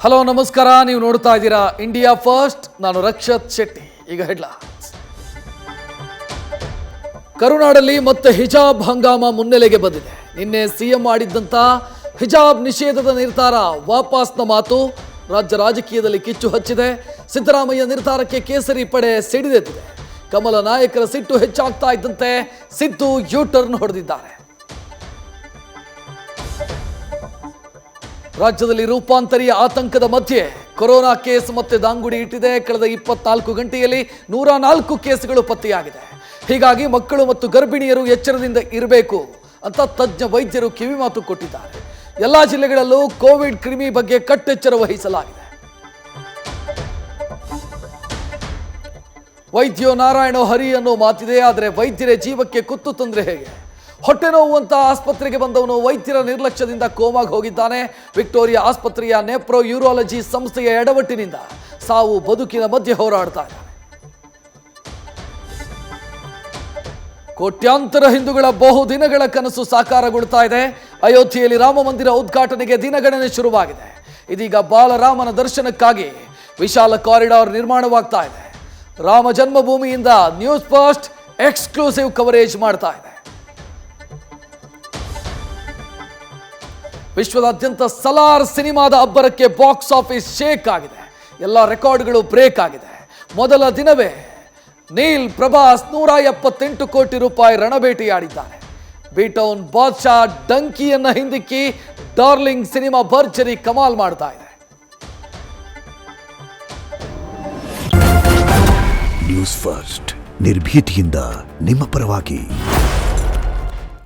Hello ನಮಸ್ಕಾರ, ನೀವು ನೋಡ್ತಾ ಇದ್ದೀರಾ ಇಂಡಿಯಾ ಫಸ್ಟ್. ನಾನು ರಕ್ಷತ್ ಶೆಟ್ಟಿ. ಈಗ ಹೆಡ್ಲೈನ್ಸ್. ಕರುನಾಡಲ್ಲಿ ಮತ್ತೆ ಹಿಜಾಬ್ ಹಂಗಾಮ ಮುನ್ನೆಲೆಗೆ ಬಂದಿದೆ. ನಿನ್ನೆ ಸಿಎಂ ಮಾಡಿದ್ದಂತ ಹಿಜಾಬ್ ನಿಷೇಧದ ನಿರ್ಧಾರ ವಾಪಸ್ನ ಮಾತು ರಾಜ್ಯ ರಾಜಕೀಯದಲ್ಲಿ ಕಿಚ್ಚು ಹಚ್ಚಿದೆ. ಸಿದ್ದರಾಮಯ್ಯ ನಿರ್ಧಾರಕ್ಕೆ ಕೇಸರಿ ಪಡೆ ಸಿಡಿದೆದ್ದಿದೆ. ಕಮಲ ನಾಯಕರ ಸಿಟ್ಟು ಹೆಚ್ಚಾಗ್ತಾ ಇದ್ದಂತೆ ಸಿದ್ದು ಯೂ-ಟರ್ನ್ ಹೊಡೆದಿದ್ದಾರೆ. ರಾಜ್ಯದಲ್ಲಿ ರೂಪಾಂತರಿಯ ಆತಂಕದ ಮಧ್ಯೆ ಕೊರೋನಾ ಕೇಸ್ ಮತ್ತೆ ದಾಂಗುಡಿ ಇಟ್ಟಿದೆ. ಕಳೆದ 24 ಗಂಟೆಯಲ್ಲಿ 104 ಕೇಸ್ಗಳು ಪತ್ತೆಯಾಗಿದೆ. ಹೀಗಾಗಿ ಮಕ್ಕಳು ಮತ್ತು ಗರ್ಭಿಣಿಯರು ಎಚ್ಚರದಿಂದ ಇರಬೇಕು ಅಂತ ತಜ್ಞ ವೈದ್ಯರು ಕಿವಿಮಾತು ಕೊಟ್ಟಿದ್ದಾರೆ. ಎಲ್ಲಾ ಜಿಲ್ಲೆಗಳಲ್ಲೂ ಕೋವಿಡ್ ಕ್ರಿಮಿ ಬಗ್ಗೆ ಕಟ್ಟೆಚ್ಚರ ವಹಿಸಲಾಗಿದೆ. ವೈದ್ಯೋ ನಾರಾಯಣೋ ಹರಿ ಅನ್ನೋ ಮಾತಿದೆ. ಆದರೆ ವೈದ್ಯರೇ ಜೀವಕ್ಕೆ ಕುತ್ತು ತಂದ್ರೆ ಹೇಗೆ? ಹೊಟ್ಟೆ ನೋವು ಅಂತ ಆಸ್ಪತ್ರೆಗೆ ಬಂದವನು ವೈದ್ಯರ ನಿರ್ಲಕ್ಷ್ಯದಿಂದ ಕೋಮಾಗಿ ಹೋಗಿದ್ದಾನೆ. ವಿಕ್ಟೋರಿಯಾ ಆಸ್ಪತ್ರೆಯ ನೆಪ್ರೋ ಯೂರಾಲಜಿ ಸಂಸ್ಥೆಯ ಎಡವಟ್ಟಿನಿಂದ ಸಾವು ಬದುಕಿನ ಮಧ್ಯೆ ಹೋರಾಡ್ತಾ ಇದ್ದಾನೆ. ಕೋಟ್ಯಾಂತರ ಹಿಂದೂಗಳ ಬಹುದಿನಗಳ ಕನಸು ಸಾಕಾರಗೊಳ್ತಾ ಇದೆ. ಅಯೋಧ್ಯೆಯಲ್ಲಿ ರಾಮ ಮಂದಿರ ಉದ್ಘಾಟನೆಗೆ ದಿನಗಣನೆ ಶುರುವಾಗಿದೆ. ಇದೀಗ ಬಾಲರಾಮನ ದರ್ಶನಕ್ಕಾಗಿ ವಿಶಾಲ ಕಾರಿಡಾರ್ ನಿರ್ಮಾಣವಾಗ್ತಾ ಇದೆ. ರಾಮ ಜನ್ಮಭೂಮಿಯಿಂದ ನ್ಯೂಸ್ ಫಸ್ಟ್ ಎಕ್ಸ್ಕ್ಲೂಸಿವ್ ಕವರೇಜ್ ಮಾಡ್ತಾ ಇದೆ. ವಿಶ್ವದಾದ್ಯಂತ ಸಲಾರ್ ಸಿನಿಮಾದ ಅಬ್ಬರಕ್ಕೆ ಬಾಕ್ಸ್ ಆಫೀಸ್ ಶೇಕ್ ಆಗಿದೆ. ಎಲ್ಲ ರೆಕಾರ್ಡ್ಗಳು ಬ್ರೇಕ್ ಆಗಿದೆ. ಮೊದಲ ದಿನವೇ ನೀಲ್ ಪ್ರಭಾಸ್ 178 ಕೋಟಿ ರೂಪಾಯಿ ರಣಬೇಟೆಯಾಡಿದ್ದಾರೆ. ಬೀಟೌನ್ ಬಾದ್ಶಾ ಡಂಕಿಯನ್ನ ಹಿಂದಿಕ್ಕಿ ಡಾರ್ಲಿಂಗ್ ಸಿನಿಮಾ ಭರ್ಜರಿ ಕಮಾಲ್ ಮಾಡ್ತಾ ಇದೆ. ನ್ಯೂಸ್ ಫಸ್ಟ್ ನಿರ್ಭೀತಿಯಿಂದ ನಿಮ್ಮ ಪರವಾಗಿ.